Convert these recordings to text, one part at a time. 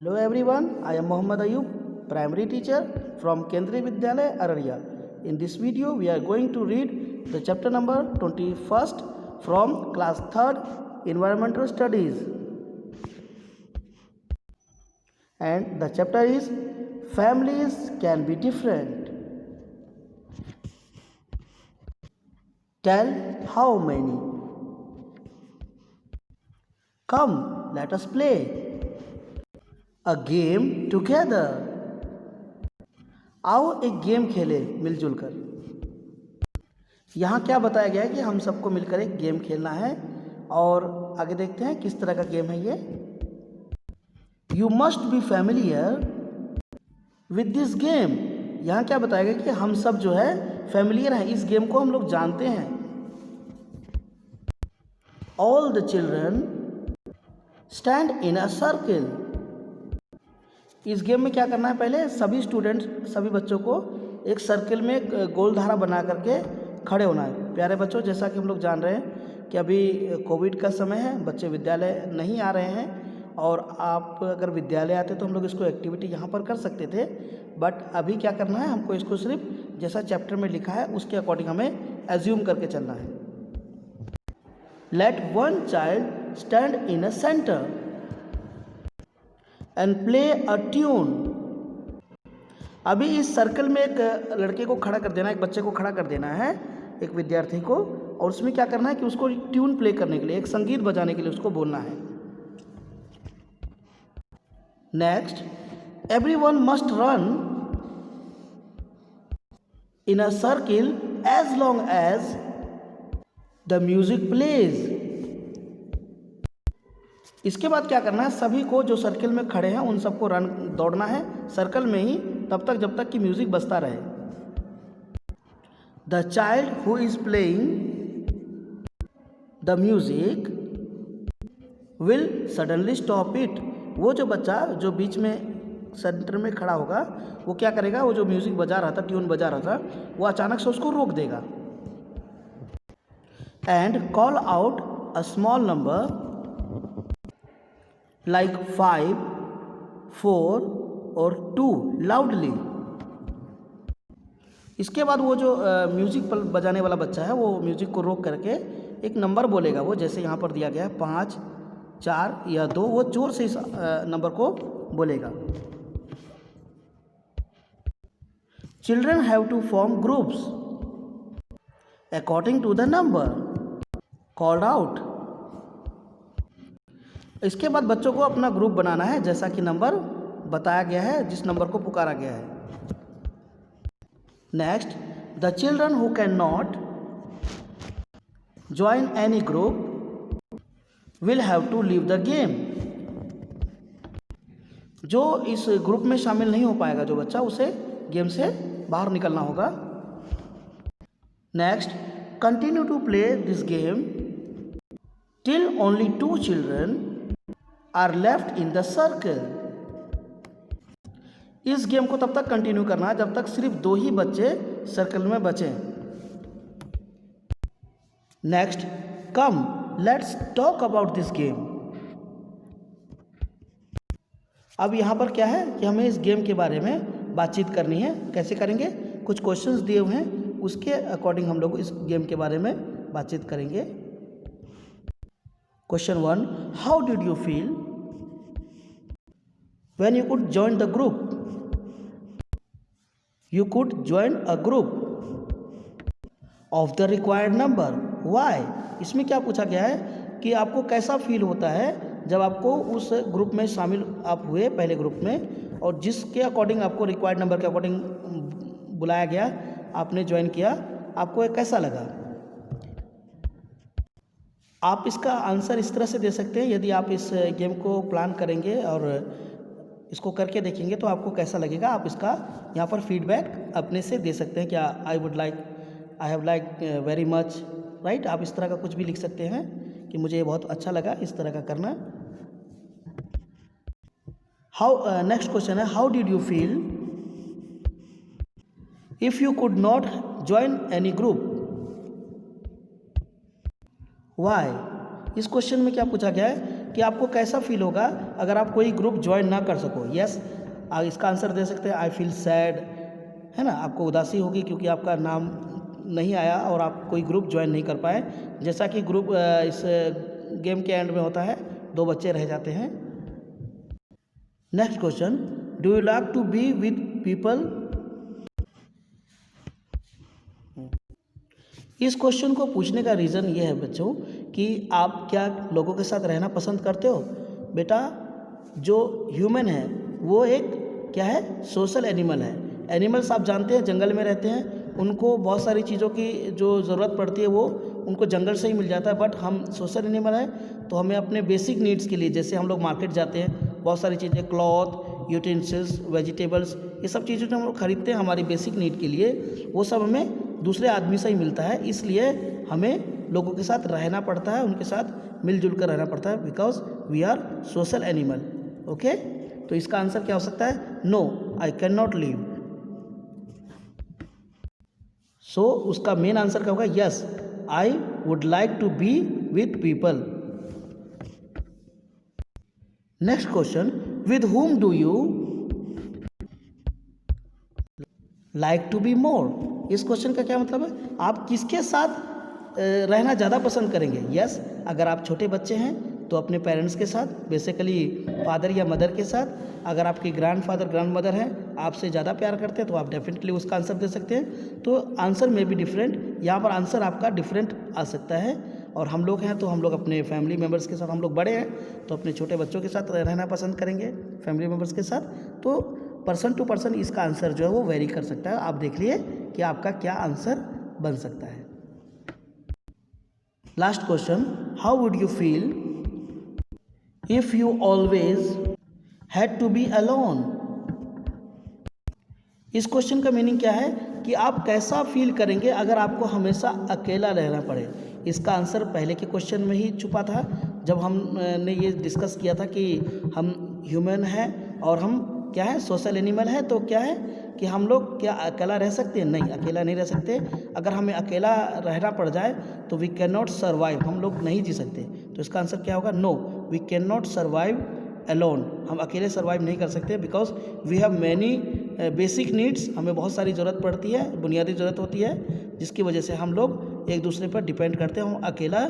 Hello everyone, I am Mohammad Ayub, primary teacher from Kendriya Vidyalaya, Araria. In this video, we are going to read the chapter number 21st from class 3rd Environmental Studies. And the chapter is Families Can Be Different. Tell how many. Come, let us play a game together. आओ एक game खेले मिलजुल कर। यहाँ क्या बताया गया है कि हम सबको मिलकर एक गेम खेलना है और आगे देखते हैं किस तरह का गेम है ये। You must be familiar with this game. यहाँ क्या बताया गया कि हम सब जो है फैमिलियर हैं, इस गेम को हम लोग जानते हैं। All the children stand in a circle. इस गेम में क्या करना है, पहले सभी स्टूडेंट्स सभी बच्चों को एक सर्किल में गोल धारा बना करके खड़े होना है। प्यारे बच्चों, जैसा कि हम लोग जान रहे हैं कि अभी कोविड का समय है, बच्चे विद्यालय नहीं आ रहे हैं और आप अगर विद्यालय आते तो हम लोग इसको एक्टिविटी यहाँ पर कर सकते थे, बट अभी क्या करना है, हमको इसको सिर्फ जैसा चैप्टर में लिखा है उसके अकॉर्डिंग हमें एज्यूम करके चलना है। Let one child stand in a centre and play a tune. अभी इस सर्कल में एक लड़के को खड़ा कर देना है, एक बच्चे को खड़ा कर देना है, एक विद्यार्थी को, और उसमें क्या करना है कि उसको ट्यून प्ले करने के लिए, एक संगीत बजाने के लिए उसको बोलना है। Next, everyone must run in a circle as long as the music plays. इसके बाद क्या करना है, सभी को जो सर्किल में खड़े हैं उन सबको दौड़ना है सर्कल में ही तब तक जब तक कि म्यूजिक बजता रहे। The child who is playing the music will suddenly stop it. वो जो बच्चा जो बीच में सेंटर में खड़ा होगा वो क्या करेगा, वो जो म्यूजिक बजा रहा था, ट्यून बजा रहा था, वो अचानक से उसको रोक देगा। And call out a small number like 5, 4 और 2 loudly। इसके बाद वो जो म्यूजिक बजाने वाला बच्चा है वो म्यूजिक को रोक करके एक नंबर बोलेगा, वो जैसे यहाँ पर दिया गया है 5, 4 या 2, वो जोर से इस नंबर को बोलेगा। Children have to form groups according to the number called out. इसके बाद बच्चों को अपना ग्रुप बनाना है जैसा कि नंबर बताया गया है, जिस नंबर को पुकारा गया है। Next, the children who can not join any group will have to leave the game. जो इस ग्रुप में शामिल नहीं हो पाएगा जो बच्चा, उसे गेम से बाहर निकलना होगा। Next, continue to play this game till only 2 children are left in the circle. इस गेम को तब तक कंटिन्यू करना है जब तक सिर्फ 2 ही बच्चे सर्कल में बचे। Next, come let's talk about this game. अब यहाँ पर क्या है कि हमें इस गेम के बारे में बातचीत करनी है। कैसे करेंगे, कुछ क्वेश्चंस दिए हुए हैं, उसके अकॉर्डिंग हम लोग इस गेम के बारे में बातचीत करेंगे। Question 1, how did you feel when you could join the group? You could join a group of the required number. Why? इसमें क्या पूछा गया है कि आपको कैसा फील होता है जब आपको उस ग्रुप में शामिल आप हुए, पहले ग्रुप में, और जिसके अकॉर्डिंग आपको रिक्वायर्ड नंबर के अकॉर्डिंग बुलाया गया, आपने ज्वाइन किया, आपको कैसा लगा। आप इसका आंसर इस तरह से दे सकते हैं, यदि आप इस गेम को प्लान करेंगे और इसको करके देखेंगे तो आपको कैसा लगेगा, आप इसका यहाँ पर फीडबैक अपने से दे सकते हैं। क्या I have like very much, right. आप इस तरह का कुछ भी लिख सकते हैं कि मुझे ये बहुत अच्छा लगा इस तरह का करना। नेक्स्ट क्वेश्चन है, how did you feel if you could not join any group. Why. इस क्वेश्चन में क्या पूछा गया है कि आपको कैसा फील होगा अगर आप कोई ग्रुप ज्वाइन ना कर सको। यस, इसका आंसर दे सकते हैं आई फील सैड, है ना, आपको उदासी होगी क्योंकि आपका नाम नहीं आया और आप कोई ग्रुप ज्वाइन नहीं कर पाए। जैसा कि ग्रुप इस गेम के एंड में होता है, 2 बच्चे रह जाते हैं। Next question, do you like to be with people? इस क्वेश्चन को पूछने का रीज़न ये है बच्चों कि आप क्या लोगों के साथ रहना पसंद करते हो? बेटा, जो ह्यूमन है वो एक क्या है, सोशल एनिमल है। एनिमल्स आप जानते हैं जंगल में रहते हैं, उनको बहुत सारी चीज़ों की जो ज़रूरत पड़ती है वो उनको जंगल से ही मिल जाता है। बट हम सोशल एनिमल है तो हमें अपने बेसिक नीड्स के लिए, जैसे हम लोग मार्केट जाते हैं, बहुत सारी चीज़ें, क्लॉथ, यूटेंसिल्स, वेजिटेबल्स, ये सब चीज़ें जो हम लोग खरीदते हैं हमारी बेसिक नीड के लिए, वो सब हमें दूसरे आदमी से ही मिलता है। इसलिए हमें लोगों के साथ रहना पड़ता है, उनके साथ मिलजुल कर रहना पड़ता है, because we are social animal. Okay, तो इसका आंसर क्या हो सकता है? No, I can not live. So उसका मेन आंसर क्या होगा? Yes, I would like to be with people. Next question, with whom do you like to be more? इस क्वेश्चन का क्या मतलब है? आप किसके साथ रहना ज़्यादा पसंद करेंगे? यस, अगर आप छोटे बच्चे हैं तो अपने पेरेंट्स के साथ, बेसिकली फादर या मदर के साथ। अगर आपके ग्रैंडफादर ग्रैंड मदर हैं, आपसे ज़्यादा प्यार करते हैं, तो आप डेफिनेटली उसका आंसर दे सकते हैं। तो आंसर में भी डिफरेंट, यहाँ पर आंसर आपका डिफरेंट आ सकता है। और हम लोग हैं तो हम लोग अपने फैमिली मेम्बर्स के साथ, हम लोग बड़े हैं तो अपने छोटे बच्चों के साथ रहना पसंद करेंगे, फैमिली मेम्बर्स के साथ। तो पर्सन टू पर्सन इसका आंसर जो है वो वेरी कर सकता है। आप देख लिए कि आपका क्या आंसर बन सकता है। Last question, how would you feel if you always had to be alone? इस क्वेश्चन का मीनिंग क्या है कि आप कैसा फील करेंगे अगर आपको हमेशा अकेला रहना पड़े? इसका आंसर पहले के क्वेश्चन में ही छुपा था, जब हमने ये डिस्कस किया था कि हम ह्यूमन हैं और हम क्या है, सोशल एनिमल है। तो क्या है कि हम लोग क्या अकेला रह सकते हैं? नहीं, अकेला नहीं रह सकते। अगर हमें अकेला रहना पड़ जाए तो वी कैन नॉट सर्वाइव, हम लोग नहीं जी सकते। तो इसका आंसर क्या होगा? No, we can not survive alone. हम अकेले सर्वाइव नहीं कर सकते, because we have many basic needs. हमें बहुत सारी ज़रूरत पड़ती है, बुनियादी ज़रूरत होती है, जिसकी वजह से हम लोग एक दूसरे पर डिपेंड करते हैं। हम अकेला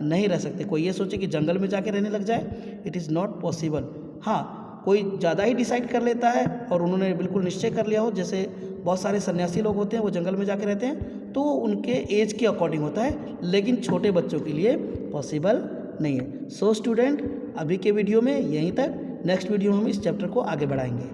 नहीं रह सकते। कोई ये सोचे कि जंगल में जाके रहने लग जाए, इट इज़ नॉट पॉसिबल। हाँ, कोई ज़्यादा ही डिसाइड कर लेता है और उन्होंने बिल्कुल निश्चय कर लिया हो, जैसे बहुत सारे सन्यासी लोग होते हैं वो जंगल में जाके रहते हैं, तो उनके एज के अकॉर्डिंग होता है, लेकिन छोटे बच्चों के लिए पॉसिबल नहीं है। सो स्टूडेंट, अभी के वीडियो में यहीं तक। नेक्स्ट वीडियो में हम इस चैप्टर को आगे बढ़ाएंगे।